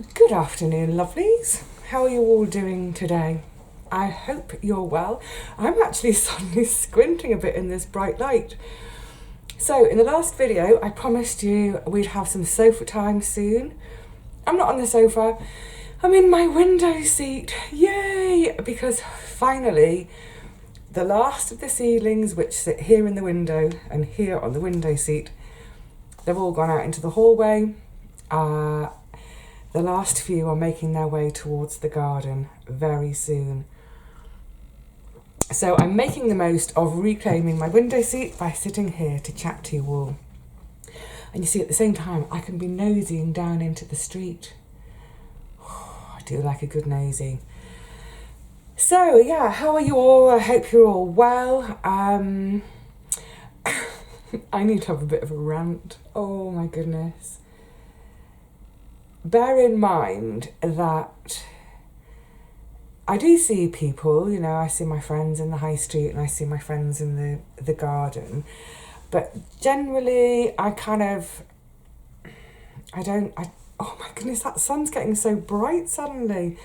Good afternoon, lovelies. How are you all doing today? I hope you're well. I'm actually suddenly squinting a bit in this bright light. So in the last video, I promised you we'd have some sofa time soon. I'm not on the sofa. I'm in my window seat. Yay! Because finally, the last of the seedlings which sit here in the window and here on the window seat, they've all gone out into the hallway. The last few are making their way towards the garden very soon. So I'm making the most of reclaiming my window seat by sitting here to chat to you all. And you see, at the same time, I can be nosying down into the street. I do like a good nosy. So yeah, how are you all? I hope you're all well. I need to have a bit of a rant. Oh my goodness. Bear in mind that I do see people, you know, I see my friends in the high street and I see my friends in the garden, but generally oh my goodness, that sun's getting so bright suddenly.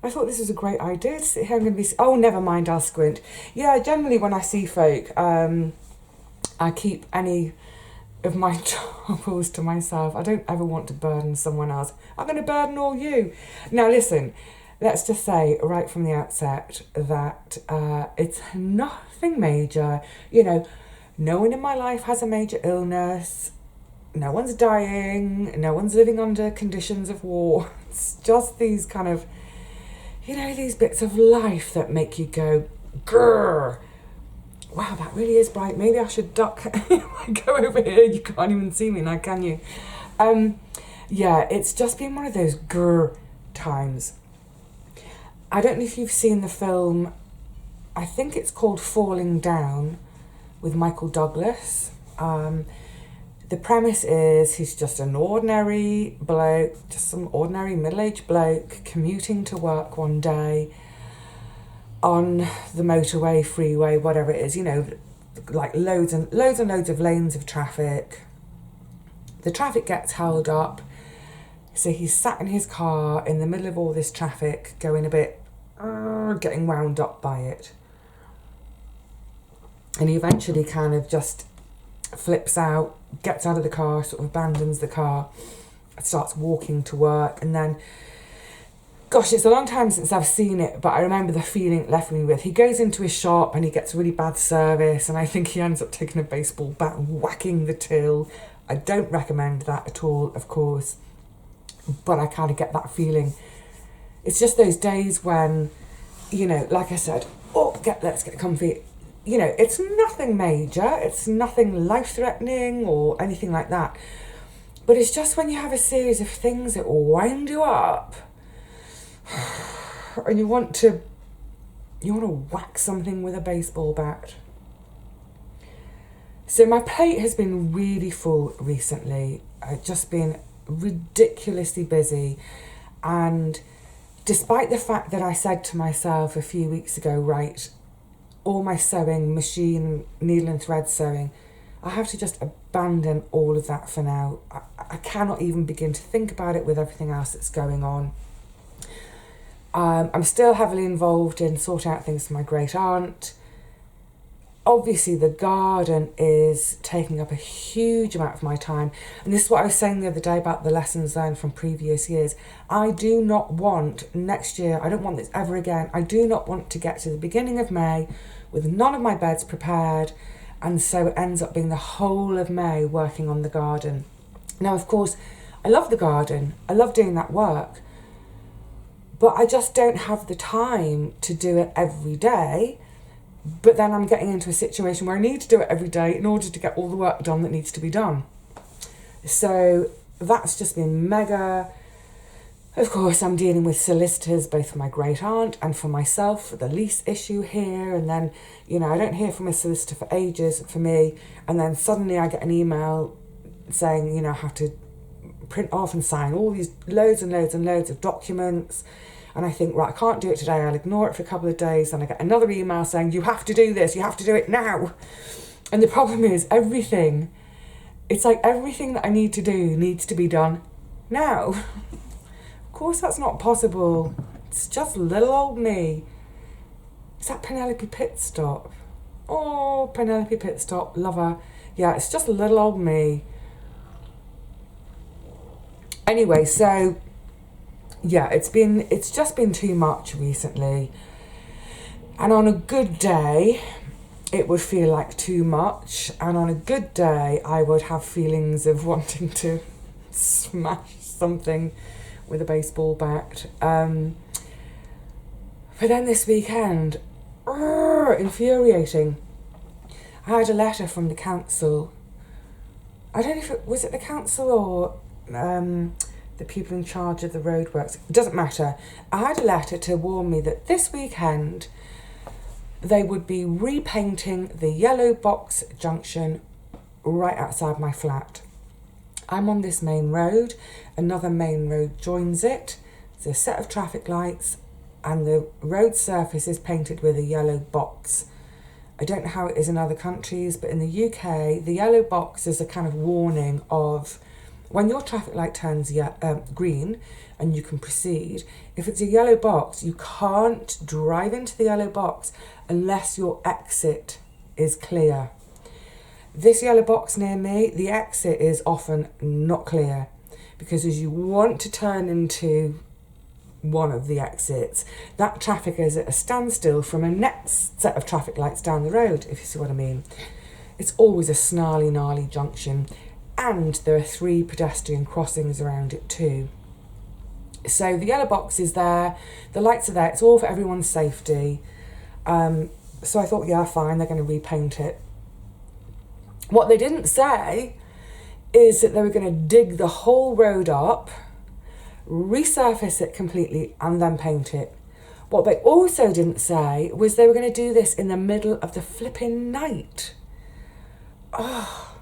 I thought this was a great idea to sit here. I'm going to be, oh, never mind, I'll squint. Yeah, generally when I see folk, I keep any of my troubles to myself. I don't ever want to burden someone else. I'm going to burden all you. Now listen, let's just say right from the outset that it's nothing major. You know, no one in my life has a major illness. No one's dying. No one's living under conditions of war. It's just these kind of, you know, these bits of life that make you go, grrr. Wow, that really is bright. Maybe I should duck. I go over here. You can't even see me now, can you? Yeah, it's just been one of those grr times. I don't know if you've seen the film, I think it's called Falling Down with Michael Douglas. The premise is he's just an ordinary bloke, just some ordinary middle-aged bloke commuting to work one day on the motorway, freeway, whatever it is, you know, like loads and loads of lanes of traffic. The traffic gets held up, so he's sat in his car in the middle of all this traffic, going a bit, getting wound up by it. And he eventually kind of just flips out, gets out of the car, sort of abandons the car, starts walking to work, and then, gosh, it's a long time since I've seen it, but I remember the feeling it left me with. He goes into his shop and he gets really bad service, and I think he ends up taking a baseball bat and whacking the till. I don't recommend that at all, of course, but I kind of get that feeling. It's just those days when, you know, like I said, let's get comfy. You know, it's nothing major, it's nothing life-threatening or anything like that, but it's just when you have a series of things that wind you up, and you want to whack something with a baseball bat. So my plate has been really full recently. I've just been ridiculously busy, and despite the fact that I said to myself a few weeks ago, right, all my sewing, machine, needle and thread sewing, I have to just abandon all of that for now. I cannot even begin to think about it with everything else that's going on. I'm still heavily involved in sorting out things for my great aunt. Obviously, the garden is taking up a huge amount of my time. And this is what I was saying the other day about the lessons learned from previous years. I do not want next year, I don't want this ever again. I do not want to get to the beginning of May with none of my beds prepared. And so it ends up being the whole of May working on the garden. Now, of course, I love the garden. I love doing that work. But I just don't have the time to do it every day. But then I'm getting into a situation where I need to do it every day in order to get all the work done that needs to be done. So that's just been mega. Of course, I'm dealing with solicitors, both for my great aunt and for myself, for the lease issue here. And then, you know, I don't hear from a solicitor for ages for me. And then suddenly I get an email saying, you know, I have to print off and sign all these loads and loads of documents. And I think, right, I can't do it today. I'll ignore it for a couple of days. Then I get another email saying, you have to do this. You have to do it now. And the problem is it's like everything that I need to do needs to be done now. course that's not possible. It's just little old me. Is that Penelope Pitstop? Oh, Penelope Pitstop, love her. Yeah, it's just little old me. Anyway, so yeah, it's just been too much recently. And on a good day, it would feel like too much. And on a good day, I would have feelings of wanting to smash something with a baseball bat. But then this weekend, infuriating. I had a letter from the council. I don't know if it was the council or the people in charge of the roadworks. It doesn't matter. I had a letter to warn me that this weekend they would be repainting the yellow box junction right outside my flat. I'm on this main road. Another main road joins it. There's a set of traffic lights and the road surface is painted with a yellow box. I don't know how it is in other countries, but in the UK, the yellow box is a kind of warning of when your traffic light turns green and you can proceed. If it's a yellow box, you can't drive into the yellow box unless your exit is clear. This yellow box near me, the exit is often not clear because as you want to turn into one of the exits, that traffic is at a standstill from a next set of traffic lights down the road, if you see what I mean. It's always a gnarly junction, and there are 3 pedestrian crossings around it too. So the yellow box is there, the lights are there, it's all for everyone's safety. So I thought, yeah, fine, they're going to repaint it. What they didn't say is that they were going to dig the whole road up, resurface it completely and then paint it. What they also didn't say was they were going to do this in the middle of the flipping night. Oh,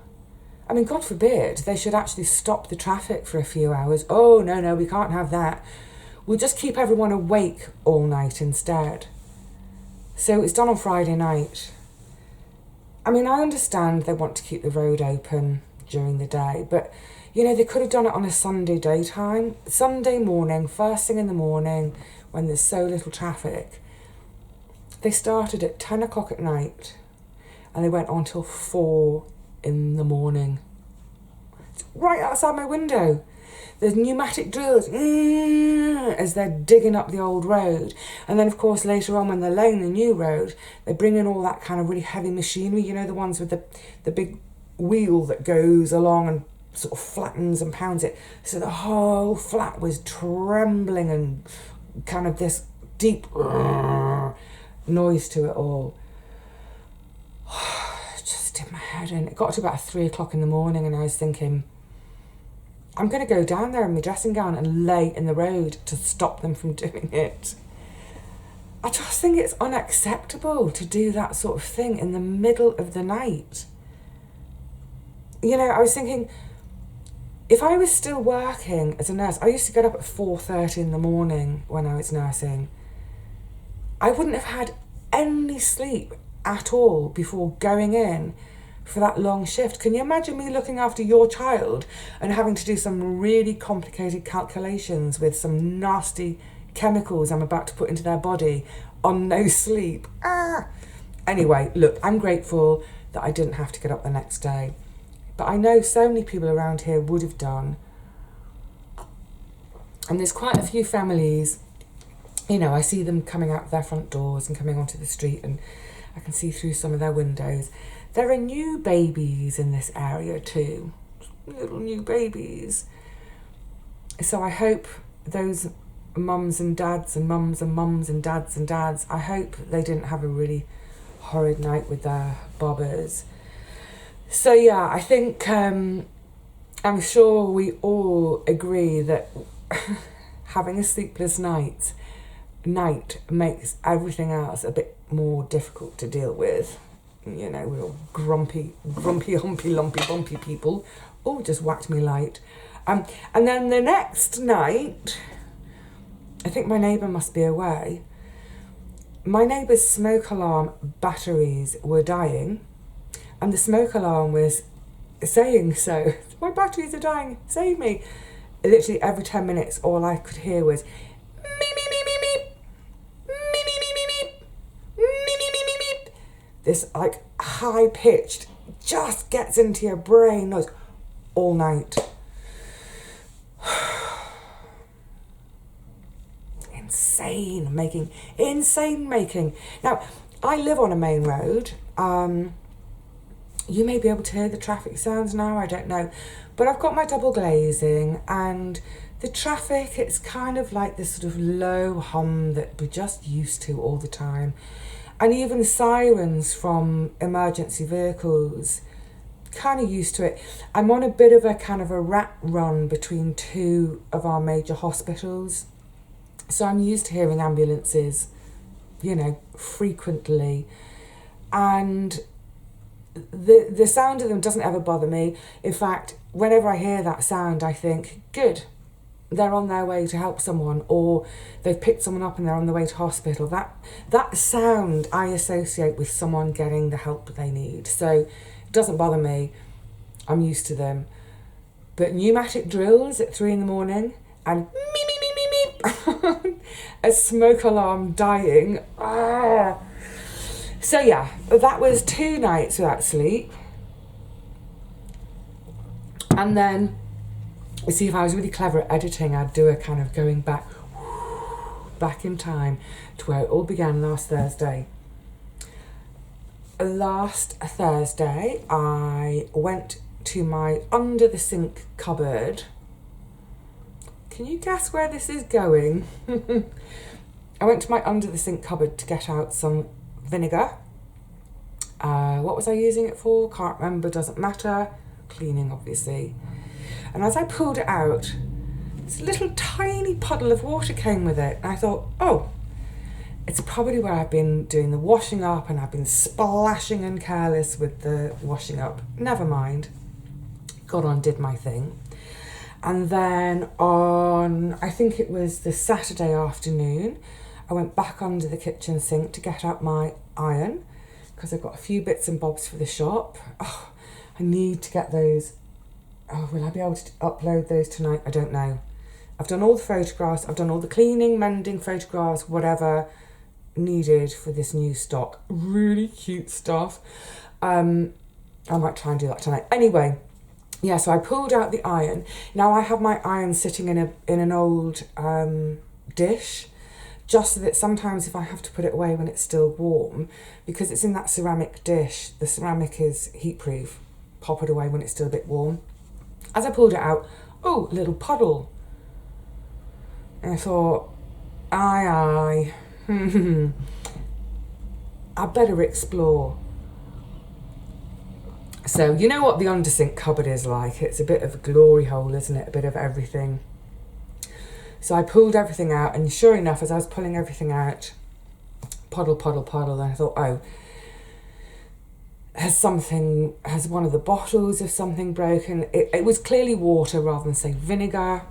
I mean, God forbid they should actually stop the traffic for a few hours. Oh, no, we can't have that. We'll just keep everyone awake all night instead. So it's done on Friday night. I mean, I understand they want to keep the road open during the day, but, you know, they could have done it on a Sunday daytime. Sunday morning, first thing in the morning, when there's so little traffic. They started at 10 o'clock at night and they went on till 4 in the morning. It's right outside my window. There's pneumatic drills as they're digging up the old road. And then, of course, later on when they're laying the new road, they bring in all that kind of really heavy machinery, you know, the ones with the big wheel that goes along and sort of flattens and pounds it. So the whole flat was trembling and kind of this deep noise to it all. Just did my head in. It got to about 3 o'clock in the morning and I was thinking, I'm going to go down there in my dressing gown and lay in the road to stop them from doing it. I just think it's unacceptable to do that sort of thing in the middle of the night. You know, I was thinking, if I was still working as a nurse, I used to get up at 4:30 in the morning when I was nursing. I wouldn't have had any sleep at all before going in for that long shift. Can you imagine me looking after your child and having to do some really complicated calculations with some nasty chemicals I'm about to put into their body on no sleep? Anyway, look, I'm grateful that I didn't have to get up the next day. But I know so many people around here would have done. And there's quite a few families, you know, I see them coming out their front doors and coming onto the street and I can see through some of their windows. There are new babies in this area too. Little new babies. So I hope those mums and dads and mums and mums and dads, I hope they didn't have a really horrid night with their bobbers. So yeah, I think I'm sure we all agree that having a sleepless night makes everything else a bit more difficult to deal with. You know, we're all grumpy, humpy, lumpy, bumpy people. Oh, just whacked me light. And then the next night, I think my neighbour must be away. My neighbour's smoke alarm batteries were dying, and the smoke alarm was saying so. My batteries are dying, save me. literally every 10 minutes, all I could hear was meep, meep, meep, meep, meep, meep, meep, meep, meep, meep, meep, meep, meep, meep. This like high pitched, just gets into your brain noise all night. Insane making. Now, I live on a main road. You may be able to hear the traffic sounds now, I don't know. But I've got my double glazing, and the traffic, it's kind of like this sort of low hum that we're just used to all the time. And even sirens from emergency vehicles, kind of used to it. I'm on a bit of a kind of a rat run between two of our major hospitals. So I'm used to hearing ambulances, you know, frequently. And the sound of them doesn't ever bother me. In fact, whenever I hear that sound, I think, good, they're on their way to help someone, or they've picked someone up and they're on their way to hospital. That sound I associate with someone getting the help that they need. So it doesn't bother me. I'm used to them. But pneumatic drills at 3 a.m. and meep, meep, meep, meep, meep, a smoke alarm dying. Ah. So yeah, that was 2 nights without sleep. And then, you see, if I was really clever at editing, I'd do a kind of going back in time to where it all began last Thursday. Last Thursday, I went to my under the sink cupboard. Can you guess where this is going? I went to my under the sink cupboard to get out some vinegar. What was I using it for? Can't remember, doesn't matter. Cleaning, obviously. And as I pulled it out, this little tiny puddle of water came with it. And I thought, oh, it's probably where I've been doing the washing up and I've been splashing and careless with the washing up. Never mind. Got on, did my thing. And then on, I think it was the Saturday afternoon, I went back under the kitchen sink to get out my iron, because I've got a few bits and bobs for the shop. Oh, I need to get those. Oh, will I be able to upload those tonight? I don't know. I've done all the photographs. I've done all the cleaning, mending photographs, whatever needed for this new stock. Really cute stuff. I might try and do that tonight. Anyway, yeah, so I pulled out the iron. Now I have my iron sitting in an old dish, just so that sometimes if I have to put it away when it's still warm, because it's in that ceramic dish, the ceramic is heat proof, pop it away when it's still a bit warm. As I pulled it out, oh, a little puddle. And I thought, aye, I better explore. So you know what the undersink cupboard is like. It's a bit of a glory hole, isn't it? A bit of everything. So I pulled everything out, and sure enough, as I was pulling everything out, puddle, puddle, puddle, and I thought, oh, has one of the bottles of something broken? It was clearly water rather than, say, vinegar.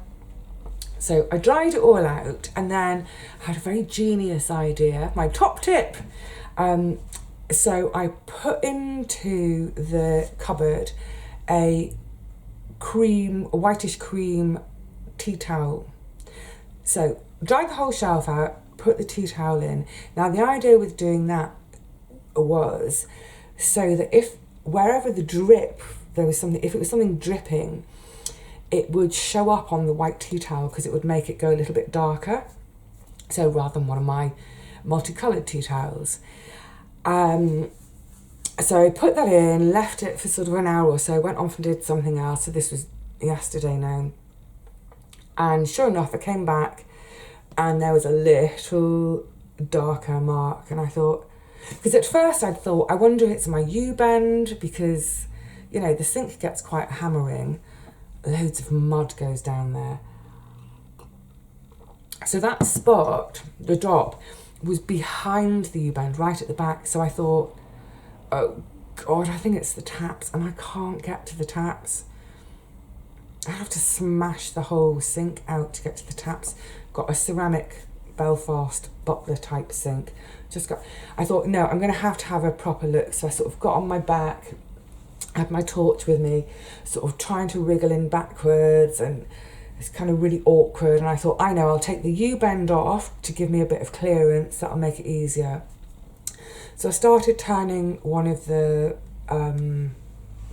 So I dried it all out, and then I had a very genius idea. My top tip. So I put into the cupboard a whitish cream tea towel. So dried the whole shelf out, put the tea towel in. Now the idea with doing that was so that if wherever the drip, if it was something dripping, it would show up on the white tea towel because it would make it go a little bit darker. So rather than one of my multicoloured tea towels. So I put that in, left it for sort of an hour or so, went off and did something else. So this was yesterday now. And sure enough, I came back and there was a little darker mark. And I thought, because at first I'd thought, I wonder if it's my U-bend, because, you know, the sink gets quite hammering. Loads of mud goes down there. So that spot, the drop, was behind the U-bend, right at the back. So I thought, oh God, I think it's the taps, and I can't get to the taps. I have to smash the whole sink out to get to the taps. Got a ceramic Belfast butler type sink. I thought, no, I'm going to have a proper look. So I sort of got on my back, had my torch with me, sort of trying to wriggle in backwards and It's kind of really awkward, and I thought, I know, I'll take the U-bend off to give me a bit of clearance. That'll make it easier. So I started turning one of the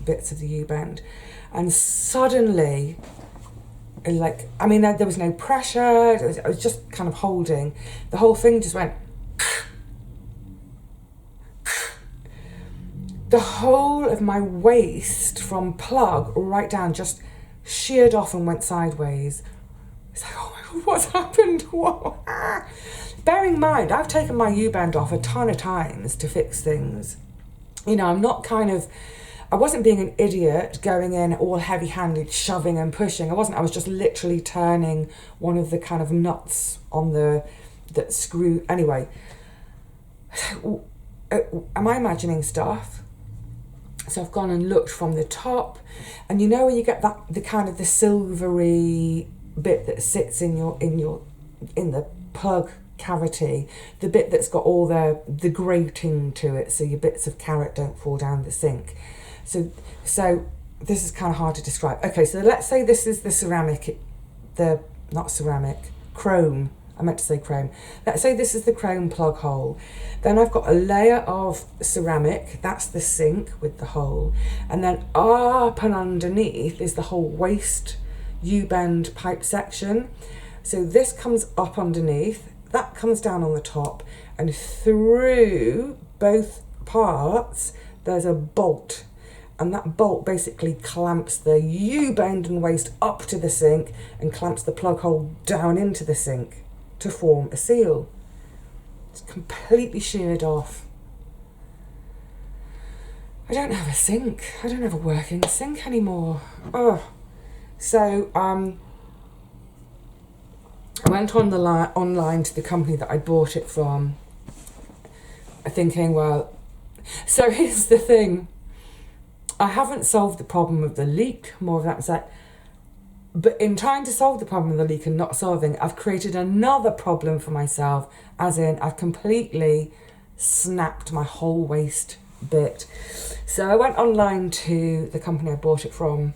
bits of the U-bend, and suddenly, like, I mean, there was no pressure, I was just kind of holding. The whole thing just went. The whole of my waist from plug right down just sheared off and went sideways. It's like, oh my God, what's happened? What? Bearing in mind, I've taken my U-bend off a ton of times to fix things. You know, I wasn't being an idiot going in all heavy-handed, shoving and pushing. I was just literally turning one of the kind of nuts on that screw. Anyway, am I imagining stuff? So I've gone and looked from the top, and you know when you get the kind of the silvery bit that sits in the plug cavity, the bit that's got all the grating to it, so your bits of carrot don't fall down the sink. So this is kind of hard to describe. Okay, so let's say this is the chrome. I meant to say chrome. Let's say this is the chrome plug hole. Then I've got a layer of ceramic, that's the sink with the hole. And then up and underneath is the whole waste U-bend pipe section. So this comes up underneath, that comes down on the top, and through both parts, there's a bolt. And that bolt basically clamps the U-bend and waste up to the sink and clamps the plug hole down into the sink to form a seal. It's completely sheared off. I don't have a sink. I don't have a working sink anymore. Oh, so I went on online to the company that I bought it from, thinking, well, so here's the thing. I haven't solved the problem of the leak. More of that is like. But in trying to solve the problem of the leak and not solving, I've created another problem for myself, as in I've completely snapped my whole waist bit. So I went online to the company I bought it from.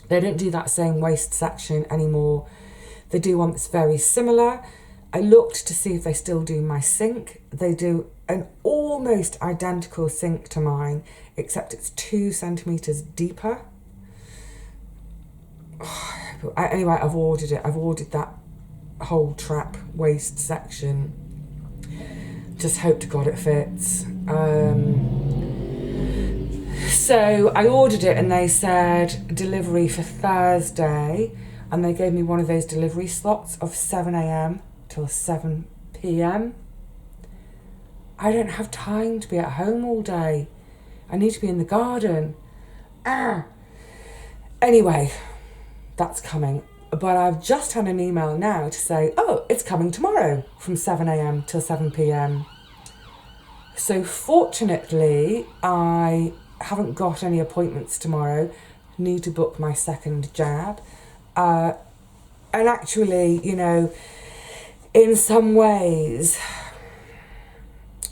They don't do that same waist section anymore. They do one that's very similar. I looked to see if they still do my sink. They do an almost identical sink to mine, except it's 2 centimetres deeper. Anyway, I've ordered it. I've ordered that whole trap waist section. Just hope to God it fits. So I ordered it and they said delivery for Thursday, and they gave me one of those delivery slots of 7 a.m. till 7 p.m. I don't have time to be at home all day. I need to be in the garden. Anyway, that's coming. But I've just had an email now to say, oh, it's coming tomorrow from 7 a.m. till 7 p.m. So fortunately, I haven't got any appointments tomorrow. Need to book my second jab. And actually, you know, in some ways,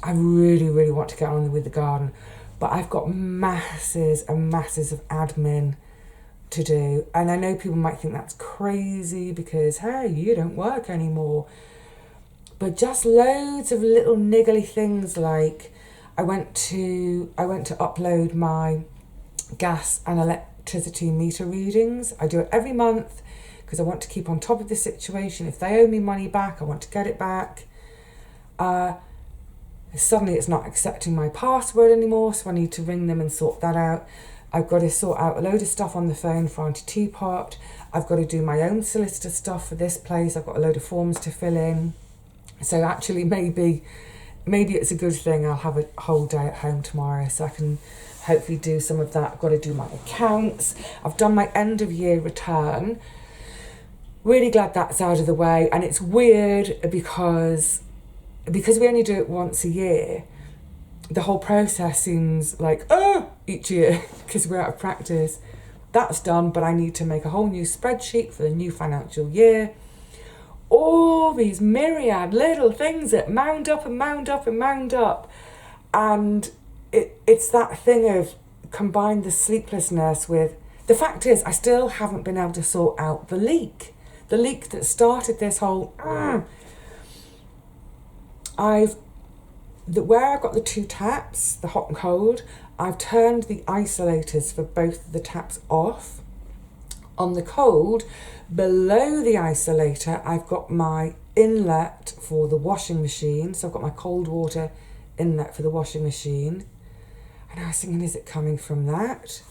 I really, really want to get on with the garden. But I've got masses and masses of admin to do. And I know people might think that's crazy because, hey, you don't work anymore. But just loads of little niggly things, like I went to upload my gas and electricity meter readings. I do it every month because I want to keep on top of the situation. If they owe me money back, I want to get it back. Suddenly it's not accepting my password anymore, so I need to ring them and sort that out. I've got to sort out a load of stuff on the phone for Auntie Teapot. I've got to do my own solicitor stuff for this place. I've got a load of forms to fill in. So actually maybe it's a good thing I'll have a whole day at home tomorrow so I can hopefully do some of that. I've got to do my accounts. I've done my end of year return. Really glad that's out of the way. And it's weird because we only do it once a year, the whole process seems like, each year, because we're out of practice. That's done, but I need to make a whole new spreadsheet for the new financial year. All these myriad little things that mound up and mound up and mound up. And it's that thing of combine the sleeplessness with the fact is, I still haven't been able to sort out the leak. The leak that started this whole... where I've got the two taps, the hot and cold, I've turned the isolators for both of the taps off. On the cold, below the isolator, I've got my inlet for the washing machine. So I've got my cold water inlet for the washing machine. And I was thinking, is it coming from that?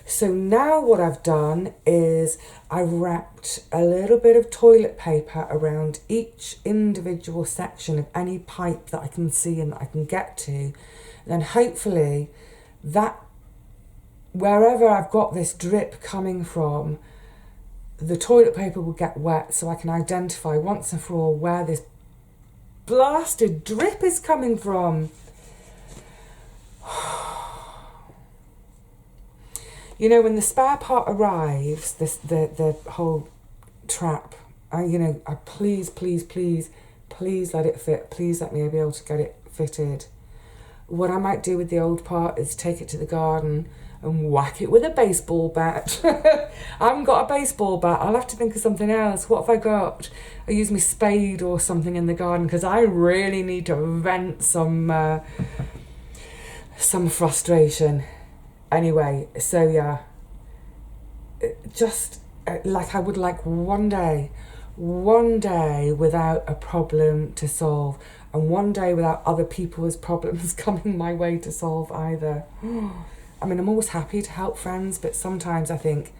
So now what I've done is I've wrapped a little bit of toilet paper around each individual section of any pipe that I can see and that I can get to. And then hopefully that, wherever I've got this drip coming from, the toilet paper will get wet so I can identify once and for all where this blasted drip is coming from. You know, when the spare part arrives, the whole trap, I please let it fit. Please let me be able to get it fitted. What I might do with the old part is take it to the garden and whack it with a baseball bat. I haven't got a baseball bat. I'll have to think of something else. What have I got? I use my spade or something in the garden because I really need to vent some frustration. Anyway, so yeah, just like I would like one day without a problem to solve, and one day without other people's problems coming my way to solve either. I mean, I'm always happy to help friends, but sometimes I think,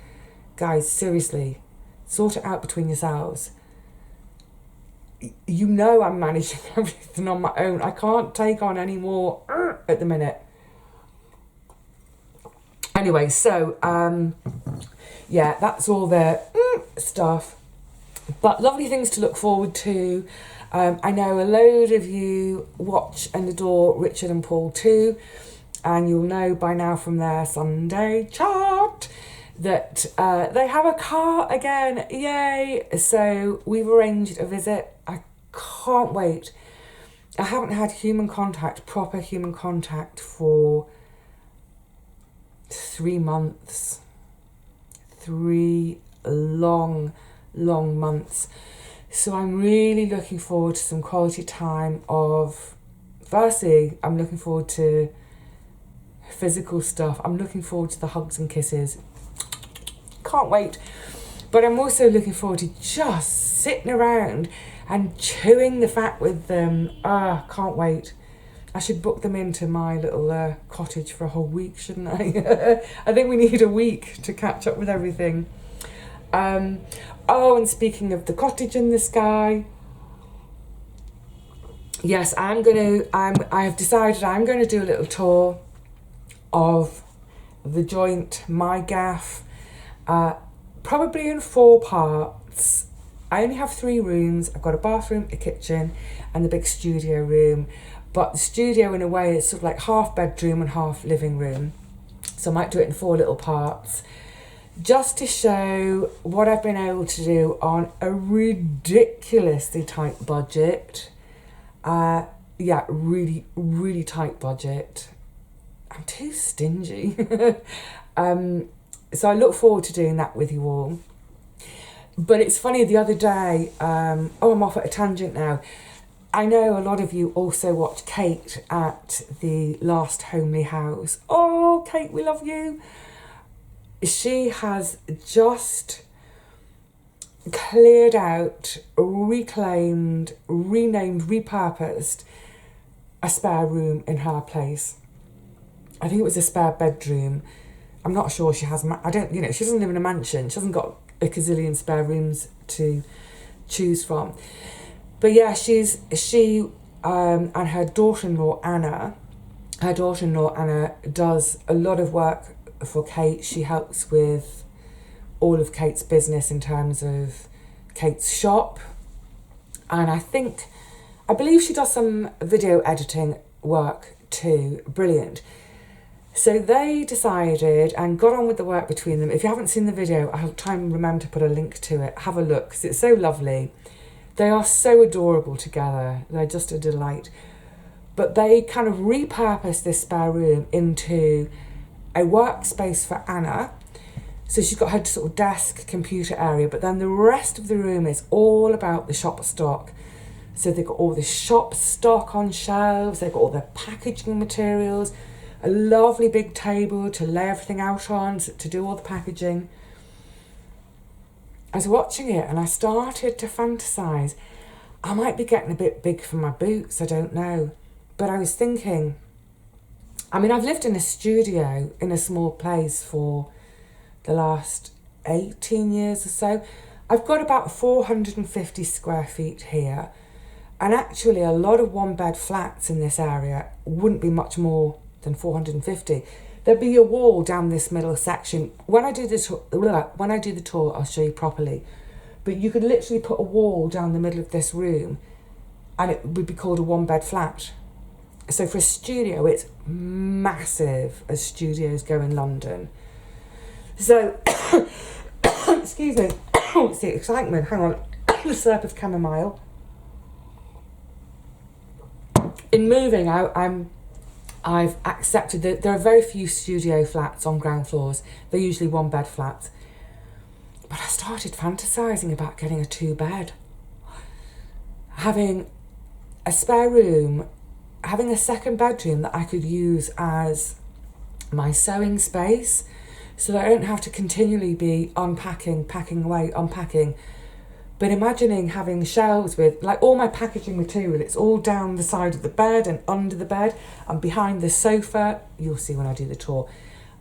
guys, seriously, sort it out between yourselves. You know I'm managing everything on my own. I can't take on any more at the minute. Anyway, so, yeah, that's all the stuff. But lovely things to look forward to. I know a load of you watch and adore Richard and Paul too. And you'll know by now from their Sunday chat that they have a car again. Yay! So we've arranged a visit. I can't wait. I haven't had proper human contact for 3 months. 3 long months. So I'm really looking forward to some quality time of, firstly, I'm looking forward to physical stuff. I'm looking forward to the hugs and kisses. Can't wait. But I'm also looking forward to just sitting around and chewing the fat with them. Can't wait. I should book them into my little cottage for a whole week, shouldn't I? I think we need a week to catch up with everything. And speaking of the cottage in the sky, yes, I have decided I'm going to do a little tour of the joint, my gaff, probably in 4 parts. I only have 3 rooms. I've got a bathroom, a kitchen, and the big studio room. But the studio, in a way, is sort of like half bedroom and half living room. So I might do it in 4 little parts, just to show what I've been able to do on a ridiculously tight budget. Really, really tight budget. I'm too stingy. So I look forward to doing that with you all. But it's funny, the other day, I'm off at a tangent now. I know a lot of you also watch Kate at the Last Homely House. Oh, Kate, we love you. She has just cleared out, reclaimed, renamed, repurposed a spare room in her place. I think it was a spare bedroom. I'm not sure she has, she doesn't live in a mansion. She hasn't got a gazillion spare rooms to choose from. But yeah, she and her daughter-in-law Anna does a lot of work for Kate. She helps with all of Kate's business in terms of Kate's shop. And I believe she does some video editing work too. Brilliant. So they decided and got on with the work between them. If you haven't seen the video, I'll try and remember to put a link to it. Have a look, because it's so lovely. They are so adorable together. They're just a delight. But they kind of repurposed this spare room into a workspace for Anna. So she's got her sort of desk, computer area, but then the rest of the room is all about the shop stock. So they've got all the shop stock on shelves, they've got all the packaging materials, a lovely big table to lay everything out on, to do all the packaging. I was watching it and I started to fantasise, I might be getting a bit big for my boots, I don't know. But I was thinking, I mean, I've lived in a studio in a small place for the last 18 years or so. I've got about 450 square feet here. And actually a lot of one bed flats in this area wouldn't be much more than 450. There'd be a wall down this middle section. When I do the tour, I'll show you properly. But you could literally put a wall down the middle of this room and it would be called a one bed flat. So for a studio, it's massive, as studios go in London. So, excuse me, it's the excitement, hang on, a slurp of chamomile. In moving out, I've accepted that there are very few studio flats on ground floors. They're usually one bed flats. But I started fantasising about getting a 2-bed. Having a spare room, having a second bedroom that I could use as my sewing space, so that I don't have to continually be unpacking, packing away, unpacking. But imagining having shelves with, like, all my packaging material, it's all down the side of the bed and under the bed and behind the sofa. You'll see when I do the tour.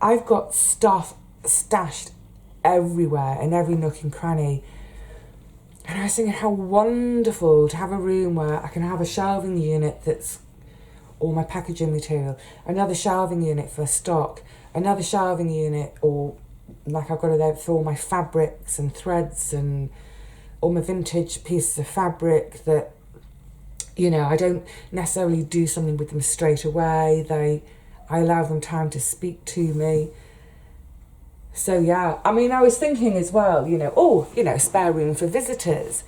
I've got stuff stashed everywhere, in every nook and cranny. And I was thinking how wonderful to have a room where I can have a shelving unit that's all my packaging material, another shelving unit for stock, another shelving unit, or like I've got it there for all my fabrics and threads and all my vintage pieces of fabric that, you know, I don't necessarily do something with them straight away. I allow them time to speak to me. So yeah, I mean, I was thinking as well, spare room for visitors.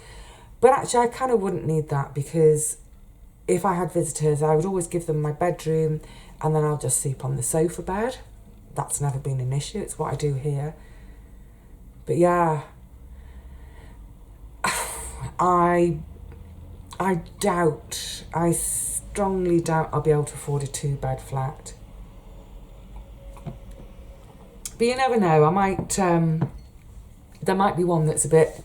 But actually I kind of wouldn't need that, because if I had visitors, I would always give them my bedroom and then I'll just sleep on the sofa bed. That's never been an issue. It's what I do here. But yeah, I strongly doubt I'll be able to afford a 2-bed flat. But you never know, I might, there might be one that's a bit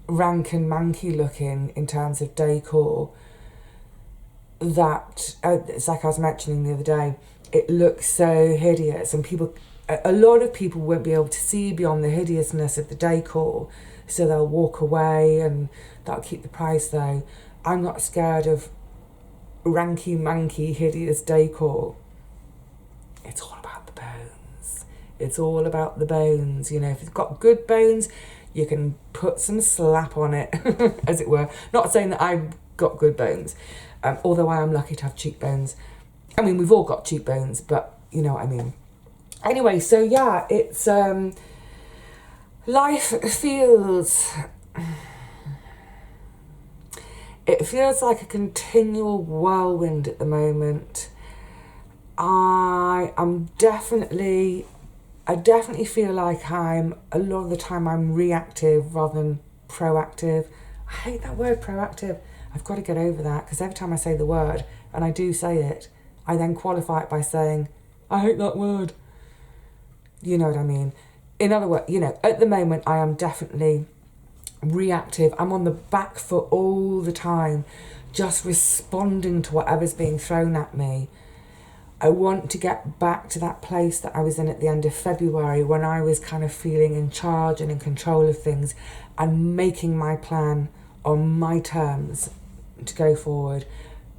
rank and manky looking in terms of decor, that, it's like I was mentioning the other day, it looks so hideous, and a lot of people won't be able to see beyond the hideousness of the decor, so they'll walk away, and that'll keep the price though. I'm not scared of ranky manky hideous decor. It's all about the bones. It's all about the bones. You know, if it's got good bones, you can put some slap on it, as it were. Not saying that I've got good bones, although I am lucky to have cheekbones. I mean, we've all got cheekbones, but you know what I mean. Anyway, so yeah, it's life feels like a continual whirlwind at the moment. I definitely feel like a lot of the time I'm reactive rather than proactive. I hate that word, proactive. I've got to get over that, because every time I say the word, and I do say it, I then qualify it by saying, I hate that word. You know what I mean? In other words, at the moment I am definitely reactive. I'm on the back foot all the time, just responding to whatever's being thrown at me. I want to get back to that place that I was in at the end of February, when I was kind of feeling in charge and in control of things and making my plan on my terms to go forward.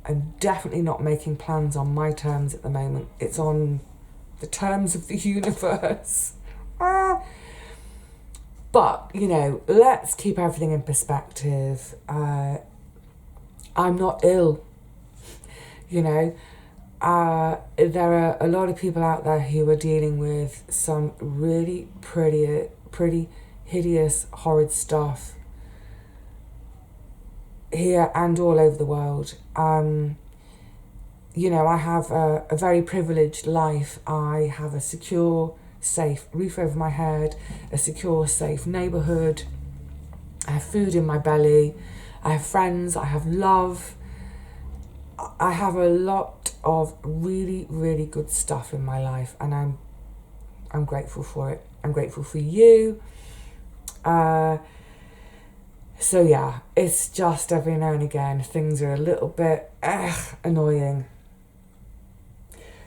I'm definitely not making plans on my terms at the moment. It's on the terms of the universe. But, let's keep everything in perspective. I'm not ill, There are a lot of people out there who are dealing with some really pretty hideous, horrid stuff here and all over the world. I have a very privileged life. I have a secure, safe roof over my head, a secure, safe neighbourhood. I have food in my belly. I have friends. I have love. I have a lot of really, really good stuff in my life, and I'm grateful for it. I'm grateful for you. So yeah, it's just every now and again things are a little bit annoying.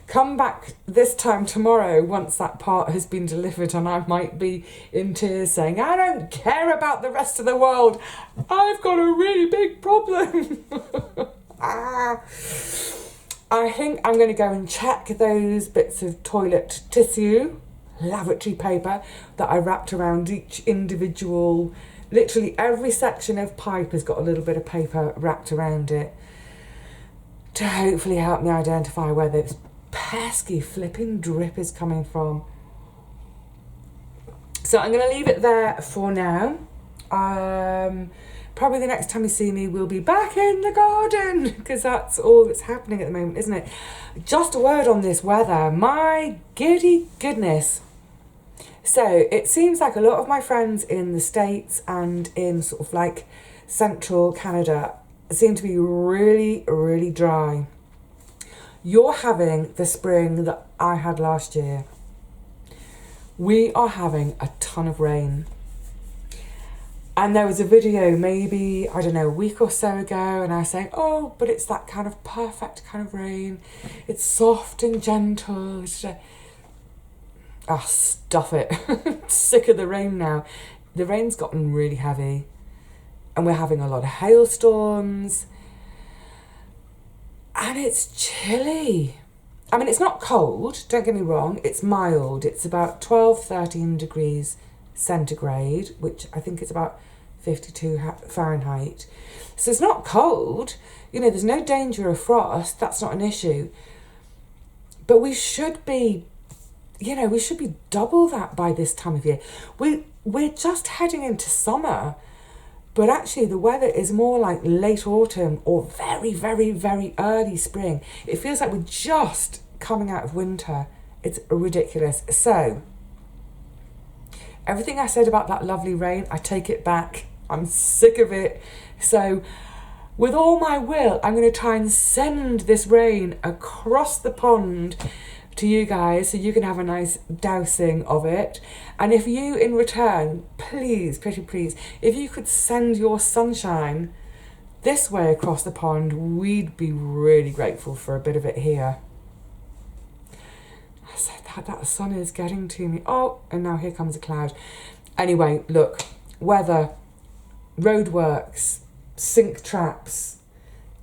Come back this time tomorrow once that part has been delivered, and I might be in tears saying, I don't care about the rest of the world. I've got a really big problem. I think I'm going to go and check those bits of toilet tissue, lavatory paper, that I wrapped around each individual. Literally every section of pipe has got a little bit of paper wrapped around it to hopefully help me identify where this pesky flipping drip is coming from. So I'm going to leave it there for now. Probably the next time you see me, we'll be back in the garden, because that's all that's happening at the moment, isn't it? Just a word on this weather. My giddy goodness. So it seems like a lot of my friends in the States and in sort of like central Canada seem to be really, really dry. You're having the spring that I had last year. We are having a ton of rain. And there was a video maybe, I don't know, a week or so ago, and I was saying, oh, but it's that kind of perfect kind of rain. It's soft and gentle. Stuff it. Sick of the rain now. The rain's gotten really heavy, and we're having a lot of hailstorms, and it's chilly. I mean, it's not cold, don't get me wrong, it's mild. It's about 12, 13 degrees centigrade, which I think is about 52 Fahrenheit. So it's not cold, you know, there's no danger of frost, that's not an issue. But we should be, you know, we should be double that by this time of year. We're just heading into summer, but actually the weather is more like late autumn or very, very, very early spring. It feels like we're just coming out of winter. It's ridiculous. So, everything I said about that lovely rain, I take it back. I'm sick of it. So, with all my will, I'm going to try and send this rain across the pond to you guys so you can have a nice dousing of it. And if you, in return, please, pretty please, if you could send your sunshine this way across the pond, we'd be really grateful for a bit of it here. I said that sun is getting to me. Oh, and now here comes a cloud. Anyway, look, weather, roadworks, sink traps,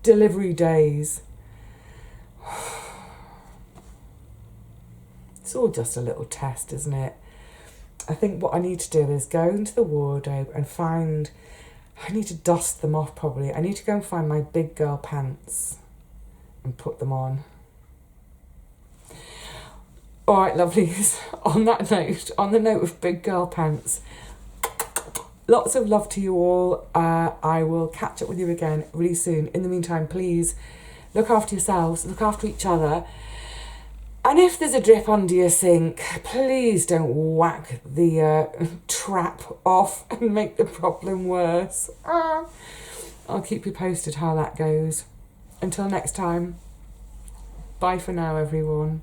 delivery days. It's all just a little test, isn't it? I think what I need to do is go into the wardrobe and find, I need to dust them off probably. I need to go and find my big girl pants and put them on. All right, lovelies, on that note, on the note of big girl pants, lots of love to you all. I will catch up with you again really soon. In the meantime, please look after yourselves, look after each other. And if there's a drip under your sink, please don't whack the trap off and make the problem worse. I'll keep you posted how that goes. Until next time, bye for now, everyone.